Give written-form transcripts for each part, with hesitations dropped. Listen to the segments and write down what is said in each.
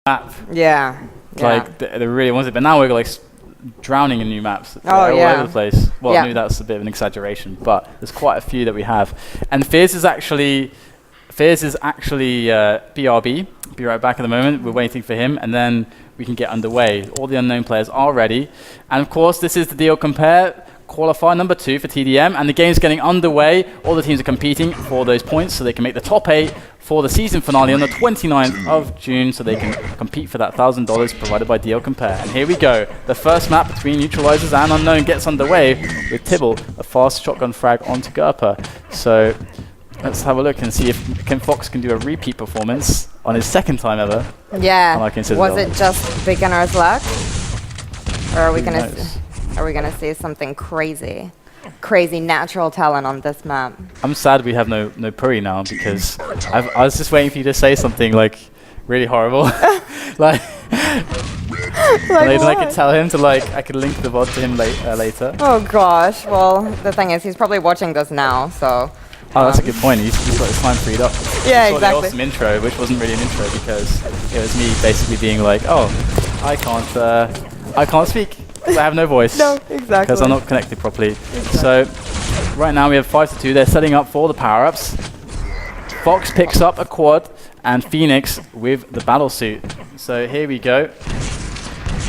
map. Yeah. Like they really wanted, but now we're like drowning in new maps. Oh, all yeah. over the place. Well, Yeah. maybe that's a bit of an exaggeration, but there's quite a few that we have. And FACEIT is actually BRB. Be right back at the moment. We're waiting for him, and then we can get underway. All the unknown players are ready, and of course, this is the DLCOMPARE qualifier number 2 for TDM, and the game's getting underway. All the teams are competing for those points so they can make the top 8 for the season finale on the 29th of June, so they can compete for that $1,000 provided by DLCOMPARE. And here we go. The first map between Neutralizerz and Unknown gets underway with Tibble, a fast shotgun frag onto Gerper. So let's have a look and see if Fox can do a repeat performance on his second time ever. Yeah. Citadel. Was it just beginner's luck? Or are we gonna see something crazy? Crazy natural talent on this map. I'm sad we have no Puri now, because I was just waiting for you to say something like really horrible. like I could tell him to I could link the VOD to him later. Oh gosh, well the thing is he's probably watching this now, so. Oh, that's a good point. He's got his time freed up. Yeah, exactly. exactly. The awesome intro, which wasn't really an intro because it was me basically being like, oh, I can't speak. I have no voice. No, exactly. Because I'm not connected properly. Exactly. So right now we have 5-2. They're setting up for the power-ups. Fox picks up a quad and Phoenix with the battle suit. So here we go.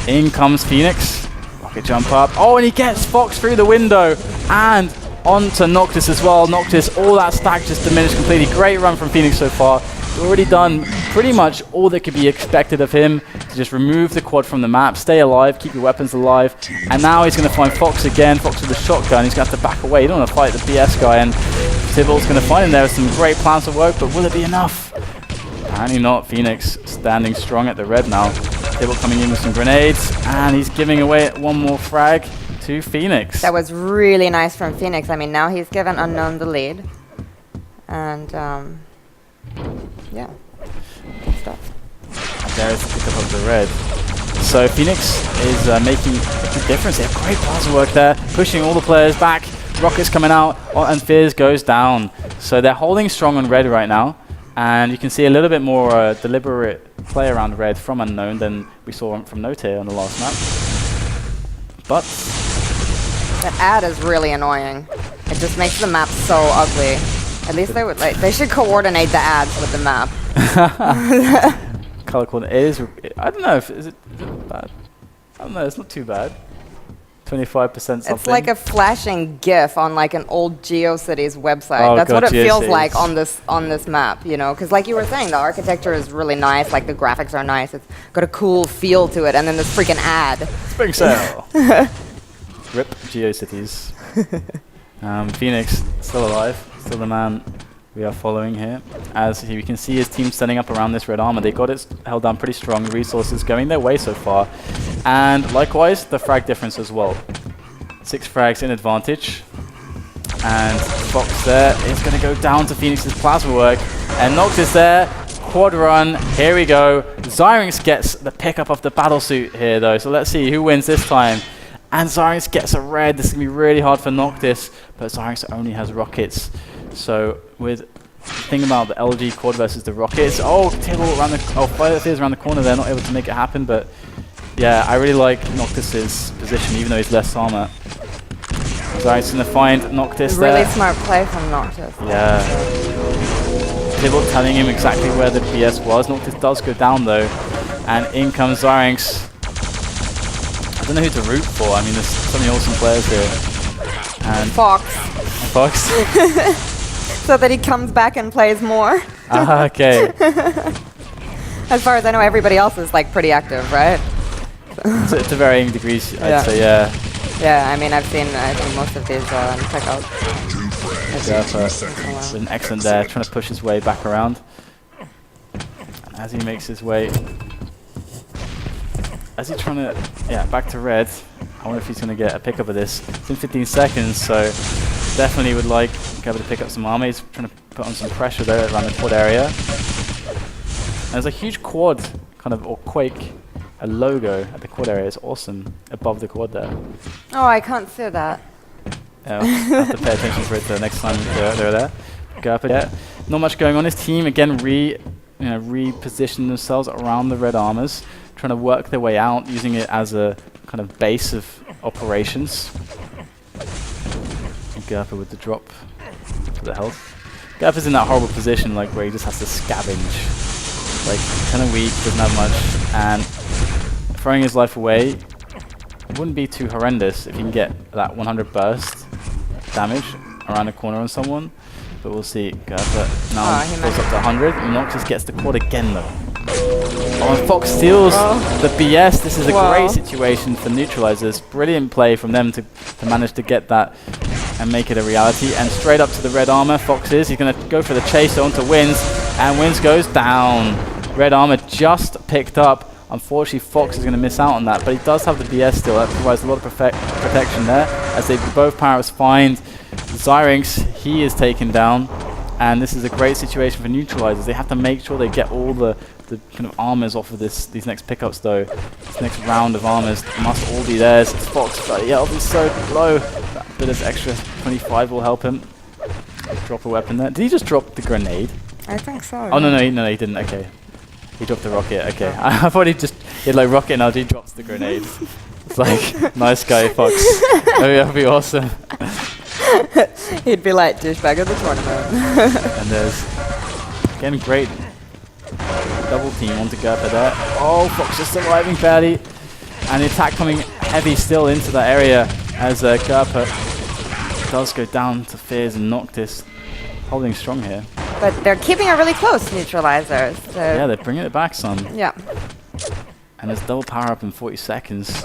In comes Phoenix. Rocket jump up. Oh, and he gets Fox through the window and onto Noctis as well. Noctis, all that stack just diminished completely. Great run from Phoenix so far. Already done pretty much all that could be expected of him to just remove the quad from the map, stay alive, keep your weapons alive, and now he's going to find Fox again. Fox with the shotgun. He's going to have to back away. He don't want to fight the BS guy, and Tibble's going to find him there with some great plans to work, but will it be enough? Apparently not. Phoenix standing strong at the red now. Tibble coming in with some grenades, and he's giving away one more frag to Phoenix. That was really nice from Phoenix. I mean, now he's given Unknown the lead, and yeah, good stuff. And there is the pickup of the red. So Phoenix is making a big difference. They have great plaza work there, pushing all the players back. Rockets coming out, and Fizz goes down. So they're holding strong on red right now, and you can see a little bit more deliberate play around red from Unknown than we saw from Note on the last map. But that ad is really annoying. It just makes the map so ugly. At least they should coordinate the ads with the map. Color coordinate is. I don't know if is it bad. I don't know. It's not too bad. 25% something. It's like a flashing GIF on like an old GeoCities website. Oh, That's God, what it feels GeoCities. like on this map, you know? Because like you were saying, the architecture is really nice. Like the graphics are nice. It's got a cool feel to it, and then this freaking ad. Spring sale. Rip GeoCities. Phoenix still alive, still the man we are following here. As we can see his team setting up around this red armor. They got it held down pretty strong. Resources going their way so far. And likewise, the frag difference as well. 6 frags in advantage. And Fox there is going to go down to Phoenix's plasma work. And Noctis there. Quad run. Here we go. Zyrinx gets the pickup of the battle suit here though. So let's see who wins this time. And Zyrinx gets a red. This is going to be really hard for Noctis, but Zyrinx only has rockets. So with the thing about the LG quad versus the rockets, Tibble around the Fizz around the corner, they're not able to make it happen, but yeah, I really like Noctis's position, even though he's less armor. Zyrinx going to find Noctis there. Really smart play from Noctis. Yeah. Tibble telling him exactly where the BS was. Noctis does go down though, and in comes Zyrinx. I don't know who to root for. I mean, there's so many awesome players here. And Fox. Fox? So that he comes back and plays more. Okay. As far as I know, everybody else is like pretty active, right? To varying degrees, I'd say, yeah. Yeah, I mean, I've seen most of these checkouts. Gerper with an excellent there, trying to push his way back around. And as he makes his way, as he's trying to, back to red. I wonder if he's going to get a pickup of this. It's in 15 seconds, so definitely would like Gerper to pick up some armor. He's trying to put on some pressure there around the quad area. And there's a huge quad, or quake, a logo at the quad area. It's awesome, above the quad there. Oh, I can't see that. Yeah, we'll have to pay attention to it the next time they're there. Gerper, not much going on. His team, again, reposition themselves around the red armors, trying to work their way out, using it as a kind of base of operations. And Gerper with the drop for the health. Gerper's in that horrible position, like where he just has to scavenge. Like kind of weak, doesn't have much, and throwing his life away wouldn't be too horrendous if you can get that 100 burst damage around the corner on someone. But we'll see. Gerper now goes up to 100. Noctis gets the quad again though. Oh, and Fox steals the BS. This is a great situation for Neutralizerz. Brilliant play from them to manage to get that and make it a reality. And straight up to the red armor, Fox is. He's going to go for the chase onto Wins. And Wins goes down. Red armor just picked up. Unfortunately, Fox is going to miss out on that. But he does have the BS still. That provides a lot of protection there. As they both power-ups find Zyrinx, he is taken down. And this is a great situation for Neutralizerz. They have to make sure they get all the kind of armors off of these next pickups though. This next round of armors must all be theirs. It's Fox, but yeah, it'll be so low. That bit of extra 25 will help him. Drop a weapon there. Did he just drop the grenade? I think so. Oh no, he didn't. Okay, he dropped the rocket. Okay, I thought he had like rocket and he drops the grenade. It's like nice guy, Fox. That'd be awesome. He'd be like douchebag of the tournament. And there's again great double team onto Gerper there. Oh, Fox just surviving barely. And the attack coming heavy still into that area as Gerper does go down to Fears and Noctis. Holding strong here. But they're keeping it really close, Neutralizerz. So yeah, they're bringing it back some. Yeah. And there's double power up in 40 seconds.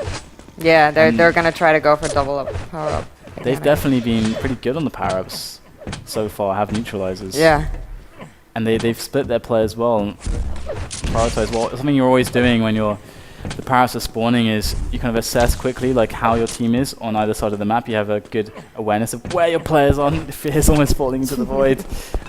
Yeah, they're going to try to go for double up power up. They've definitely been pretty good on the power ups so far, have Neutralizerz. Yeah. And they've split their play as well. And prioritize well. Something you're always doing when the power-ups are spawning is you kind of assess quickly like how your team is on either side of the map. You have a good awareness of where your players are. Fear's almost falling into the void.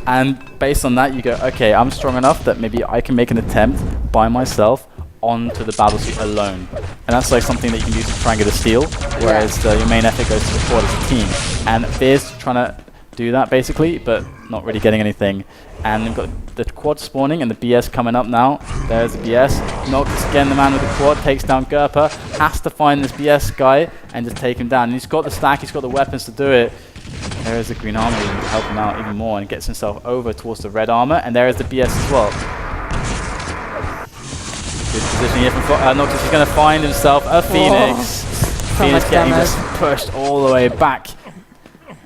And based on that you go, okay, I'm strong enough that maybe I can make an attempt by myself onto the battlesuit alone. And that's like something that you can use to try and get a steal, whereas your main effort goes to the quad as a team. And Fear's trying to do that basically, but not really getting anything. And they've got the quad spawning and the BS coming up now. There's the BS. Noctis again, the man with the quad, takes down Gerper. Has to find this BS guy and just take him down. And he's got the stack, he's got the weapons to do it. There is the green armor to help him out even more and gets himself over towards the red armor. And there is the BS as well. Good position here from Noctis. He's going to find himself a Phoenix. Phoenix getting just pushed all the way back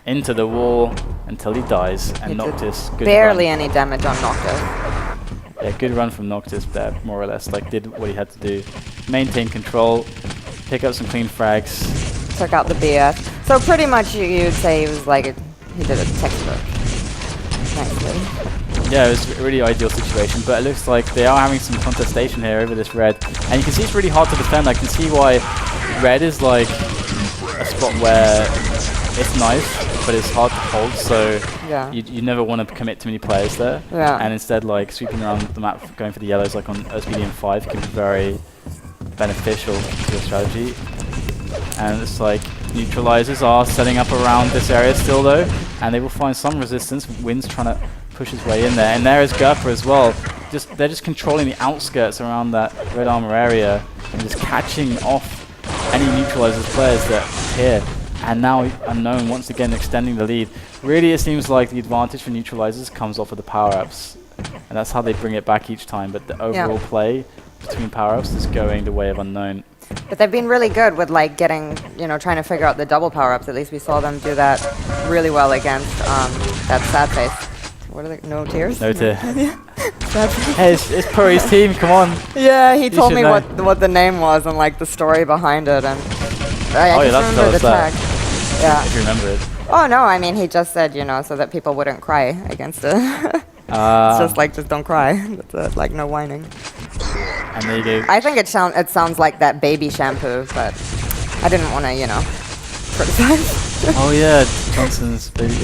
into the wall until he dies. And Noctis, good barely run. any damage on Noctis. Yeah, good run from Noctis there, more or less. Like, did what he had to do. Maintain control, pick up some clean frags. Took out the BS. So pretty much you'd say he was like, he did a textbook. Nicely. Yeah, it was a really ideal situation, but it looks like they are having some contestation here over this red. And you can see it's really hard to defend. I can see why red is like a spot where it's nice, but it's hard to hold, so you never want to commit too many players there. Yeah. And instead, like, sweeping around the map, going for the yellows, like on SBDM 5, can be very beneficial to your strategy. And it's like, Neutralizerz are setting up around this area still, though, and they will find some resistance. Win's trying to push his way in there, and there is Gerper as well. They're just controlling the outskirts around that red armor area, and just catching off any Neutralizerz players that appear. And now Unknown once again extending the lead. Really, it seems like the advantage for Neutralizerz comes off of the power-ups. And that's how they bring it back each time. But the overall play between power-ups is going the way of Unknown. But they've been really good with like getting, trying to figure out the double power-ups. At least we saw them do that really well against that sad face. What are they? No tears? No tear. Hey, it's Puri's team, come on. Yeah, he told me what the name was and like the story behind it. And I just remember the tag. Yeah. If you remember it. Oh no, I mean he just said, so that people wouldn't cry against it. It's just like, just don't cry. That's it, like no whining. And there you go. I think it sounds like that baby shampoo, but I didn't want to, criticize. Oh yeah, Johnson's baby,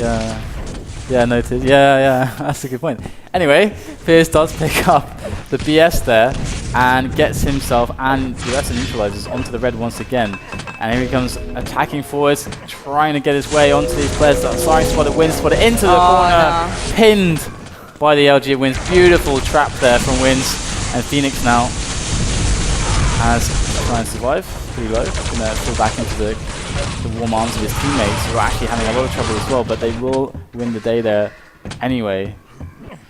yeah, noted. Yeah, that's a good point. Anyway, Fears does pick up the BS there and gets himself and the rest of Neutralizerz onto the red once again. And here he comes attacking forwards, trying to get his way onto these players. Sorry, spotted, Win spotted into the corner, pinned by the LG Wins. Beautiful trap there from Wins. And Phoenix now has to try and survive. Pretty low. Gonna fall back into the warm arms of his teammates, who are actually having a lot of trouble as well, but they will win the day there anyway.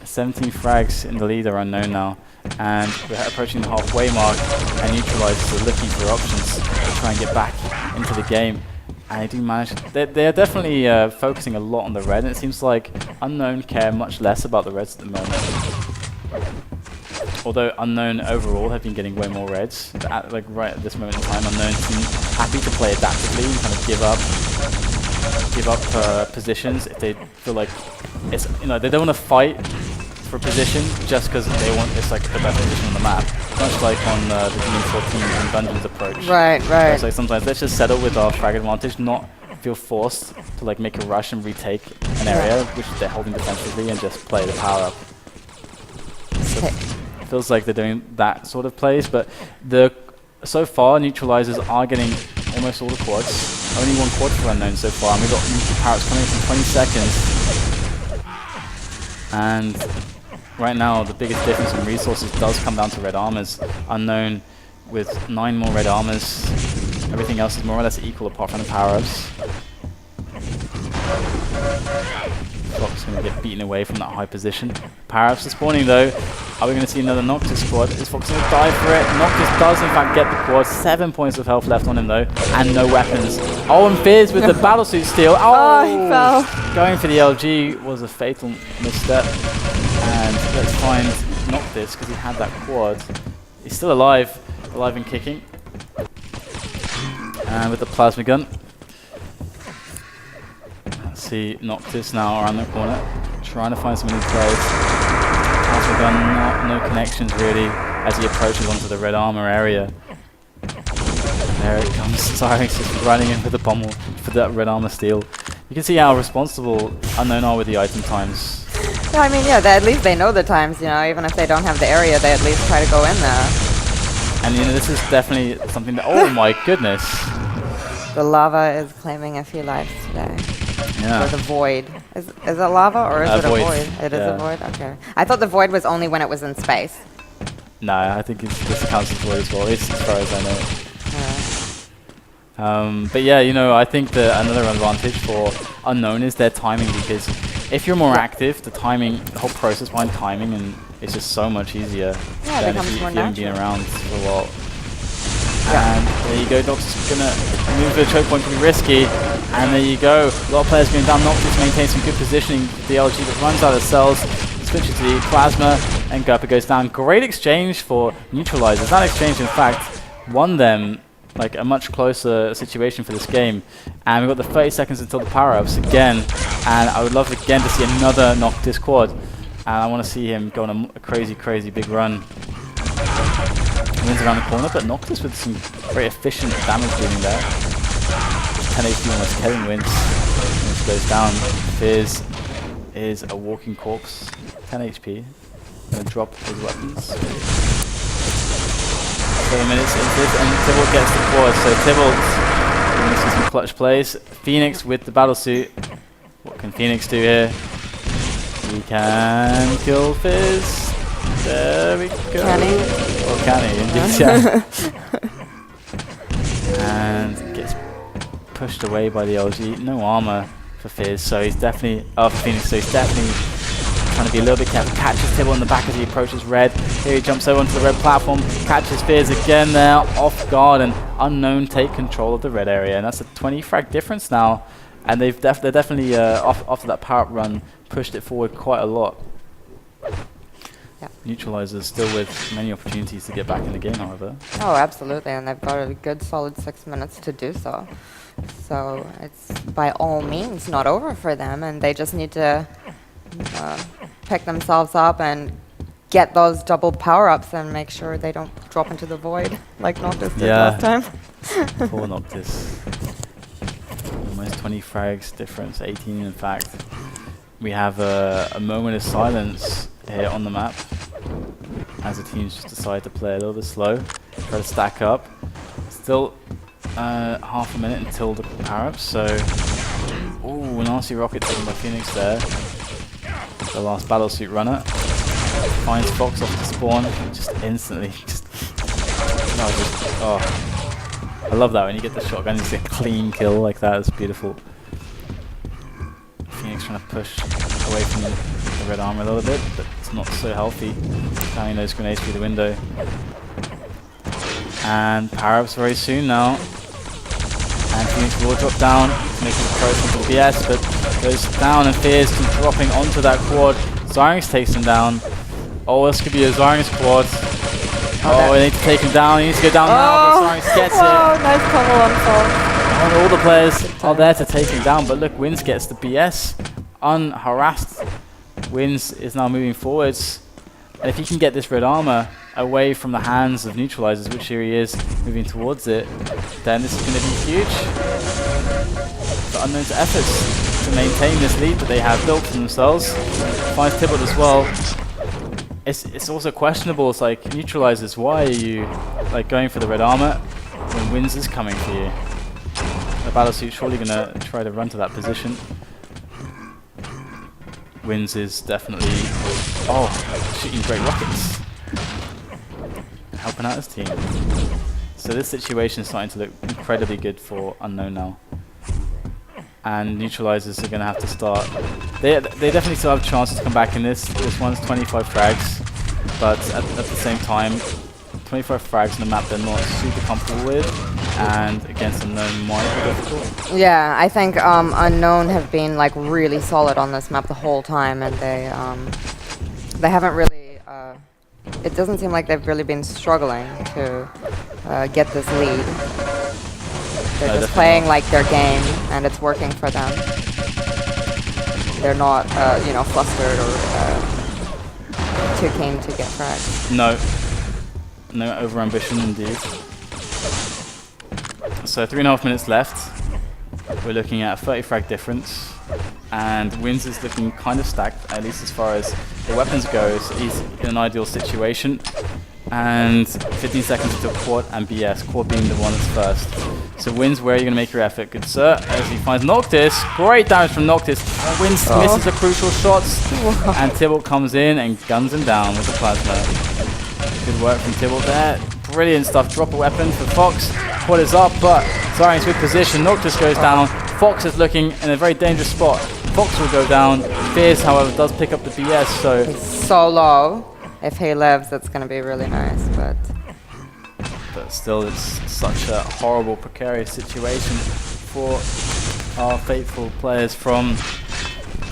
17 frags in the lead are unknown now, and we're approaching the halfway mark, and Neutralizerz are looking for options to try and get back into the game. And they do manage. They're definitely focusing a lot on the red, and it seems like Unknown care much less about the reds at the moment. Although Unknown overall have been getting way more reds, but like right at this moment in time, Unknown seem happy to play adaptively and kind of give up positions if they feel like it's, you know, they don't want to fight for position just because they want it's like the best position on the map. Much like on the Demon 14 and Dungeons approach. Right. It's like sometimes let's just settle with our frag advantage, not feel forced to like make a rush and retake an area which they're holding defensively, and just play the power up. So feels like they're doing that sort of plays, but so far Neutralizerz are getting almost all the quads. Only one quad for Unknown so far, and we've got Parrots coming in from 20 seconds. And right now the biggest difference in resources does come down to red armors. Unknown with 9 more red armors. Everything else is more or less equal apart from the power-ups. Fox going to get beaten away from that high position. Power-ups are spawning though. Are we going to see another Noctis squad? Is Fox going to die for it? Noctis does in fact get the quad. 7 points of health left on him though, and no weapons. Oh, and Fizz with the battlesuit steal. Oh, he fell. Going for the LG was a fatal misstep. And let's find Noctis because he had that quad. He's still alive and kicking. And with the plasma gun. Let's see Noctis now around the corner, trying to find some new plays. Plasma gun, no connections really, as he approaches onto the red armor area. And there it comes, Cyrix just running in with the pommel for that red armor steal. You can see how responsible Unknown are with the item times. Yeah, I mean, yeah, at least they know the times, you know, even if they don't have the area, they at least try to go in there. And you know, this is definitely something that, oh my goodness. The lava is claiming a few lives today. Yeah. Or the void. Is it lava or is it void. a void? It is a void? Okay. I thought the void was only when it was in space. No, I think this counts as void as well, as far as I know. But yeah, you know, I think another advantage for Unknown is their timing, because if you're more active, the whole process behind timing, and it's just so much easier than if you haven't been around for a while. And there you go, Noctis gonna move the choke point, can be risky. And there you go, a lot of players going down. Noctis maintains some good positioning. The LG that runs out of cells, switches to the plasma, and Gurpa goes down. Great exchange for Neutralizerz. That exchange, in fact, won them like a much closer situation for this game. And we've got the 30 seconds until the power-ups again. And I would love again to see another Noctis quad. And I want to see him go on a crazy, crazy big run. Wins around the corner, but Noctis with some very efficient damage dealing there. 10 HP almost killing Wins. Wins goes down. Fizz is a walking corpse. 10 HP. Gonna drop his weapons. 7 minutes into this, and Tybalt gets the quad. So Tybalt, gonna see some clutch plays. Phoenix with the battlesuit. What can Phoenix do here? He can kill Fizz. There we go. Can he? Or can he? Indeed, yeah. And gets pushed away by the LG. No armor for Fizz, so he's definitely for Phoenix. So he's definitely trying to be a little bit careful. Catches Tybalt in the back as he approaches red. Here he jumps over onto the red platform. Catches Fizz again there, off guard, and Unknown take control of the red area. And that's a 20 frag difference now. And they're definitely after that power up run pushed it forward quite a lot. Neutralizerz still with many opportunities to get back in the game, however. Oh, absolutely, and they've got a good solid 6 minutes to do so. So it's by all means not over for them, and they just need to pick themselves up and get those double power-ups and make sure they don't drop into the void like Noctis did last time. Poor Noctis. Almost 20 frags difference, 18 in fact. We have a moment of silence here on the map as the teams just decide to play a little bit slow, try to stack up. Still half a minute until the power-ups, so ooh, nasty rocket taken by Phoenix there. the last battlesuit runner. Finds Fox off the spawn, just instantly. Oh, I love that when you get the shotgun, it's a clean kill like that. It's beautiful. Phoenix trying to push away from the red armor a little bit, but it's not so healthy. Carrying those grenades through the window. And power-ups very soon now. And Phoenix will drop down, making the approach onto the BS, but goes down and fears to dropping onto that quad. Zyrinx takes him down. Oh, this could be a Zyrinx quad. Oh, they need to take him down. He needs to go down now, but Zyrinx gets it. Oh, nice combo on Fox. And all the players are there to take him down, but look, Wins gets the BS. Unharassed. Wins is now moving forwards. And if he can get this red armor away from the hands of Neutralizerz, which here he is, moving towards it, then this is going to be huge. The Unknown's efforts to maintain this lead that they have built for themselves. Finds Tybalt as well. It's also questionable. It's like, Neutralizerz, why are you like going for the red armor when Wins is coming for you? The battlesuit's surely going to try to run to that position. Wins is definitely shooting great rockets, helping out his team. So this situation is starting to look incredibly good for Unknown now. And Neutralizerz are going to have to start. They definitely still have chances to come back in this. This one's 25 frags, but at the same time, 25 frags on a map they're not super comfortable with, and against Unknown might be difficult. Yeah, I think Unknown have been like really solid on this map the whole time, and they haven't really. It doesn't seem like they've really been struggling to get this lead. They're just playing like their game, and it's working for them. They're not, flustered or too keen to get frags. No over-ambition indeed. So 3.5 minutes left. We're looking at a 30 frag difference, and Wins is looking kind of stacked, at least as far as the weapons goes. He's in an ideal situation. And 15 seconds to quad and BS, quad being the one that's first. So Wins, where are you going to make your effort? Good sir, as he finds Noctis. Great damage from Noctis. Wins misses the crucial shots. And Tybalt comes in and guns him down with the plasma. Good work from Tybalt there. Brilliant stuff. Drop a weapon for Fox. Quad is up, but Zyrinx with position. Noctis goes down. Fox is looking in a very dangerous spot. Fox will go down. Fierce, however, does pick up the BS. So he's so low. If he lives, that's going to be really nice, but still, it's such a horrible, precarious situation for our faithful players from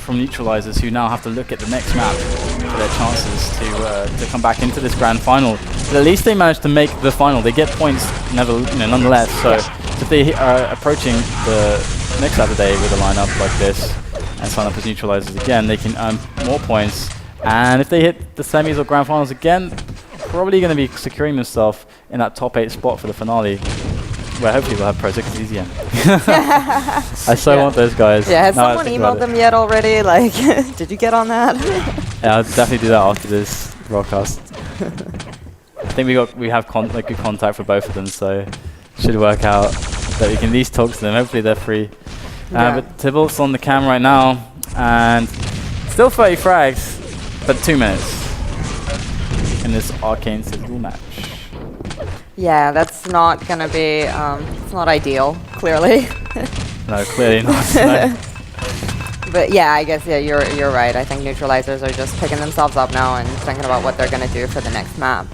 Neutralizerz, who now have to look at the next map for their chances to come back into this grand final. But at least they managed to make the final. They get points, nonetheless. So if they are approaching the next Saturday with a lineup like this and sign up as Neutralizerz again, they can earn more points. And if they hit the semis or grand finals again, probably going to be securing themselves in that top 8 spot for the finale, where hopefully we'll have Project again. I so want those guys. Yeah, has someone emailed them yet already? Like, did you get on that? Yeah, I'll definitely do that after this broadcast. I think we have good contact for both of them, so it should work out that we can at least talk to them. Hopefully they're free. But Tybalt's on the cam right now, and still 30 frags. But 2 minutes in this Arcane Citadel match. Yeah, that's not gonna be. It's not ideal, clearly. No, clearly not. No. But yeah, I guess you're right. I think Neutralizerz are just picking themselves up now and thinking about what they're gonna do for the next map,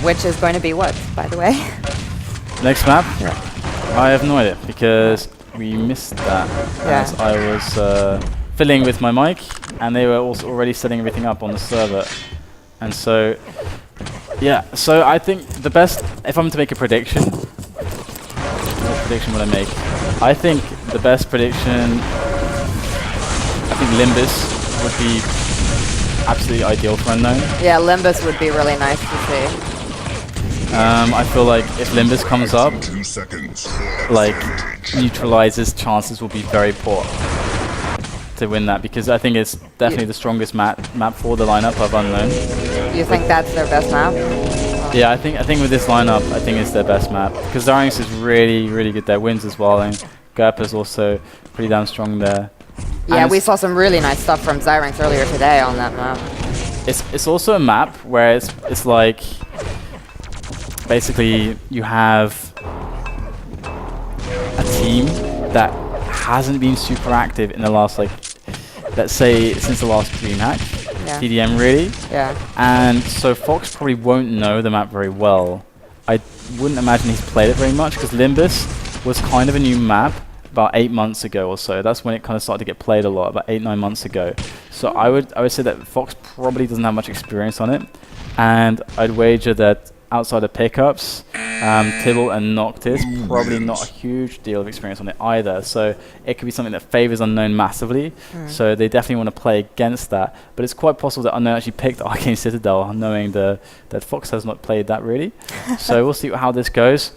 which is going to be what, by the way? Next map? Yeah. I have no idea because we missed that as I was fiddling with my mic. And they were also already setting everything up on the server. And so, yeah, so I think the best, if I'm to make a prediction, what prediction would I make? I think the best prediction, I think Limbus would be absolutely ideal for Unknown. Yeah, Limbus would be really nice to see. I feel like if Limbus comes up, like Neutralizerz chances will be very poor to win that, because I think it's definitely the strongest map for the lineup of Unknown. You think that's their best map? Yeah, I think with this lineup, I think it's their best map, because Zyrinx is really good there. Wins as well, and Gerp is also pretty damn strong there. Yeah, we saw some really nice stuff from Zyrinx earlier today on that map. It's also a map where it's like basically you have a team that hasn't been super active in the last, like, let's say since the last DreamHack, TDM really. Yeah. And so Fox probably won't know the map very well. I wouldn't imagine he's played it very much because Limbus was kind of a new map about 8 months ago or so. That's when it kind of started to get played a lot, about 8-9 months ago. So I would say that Fox probably doesn't have much experience on it, and I'd wager that outside of pickups, Tibble and Noctis probably not a huge deal of experience on it either. So it could be something that favors Unknown massively. So they definitely want to play against that. But it's quite possible that Unknown actually picked Arcane Citadel, knowing that Fox has not played that really. So we'll see how this goes.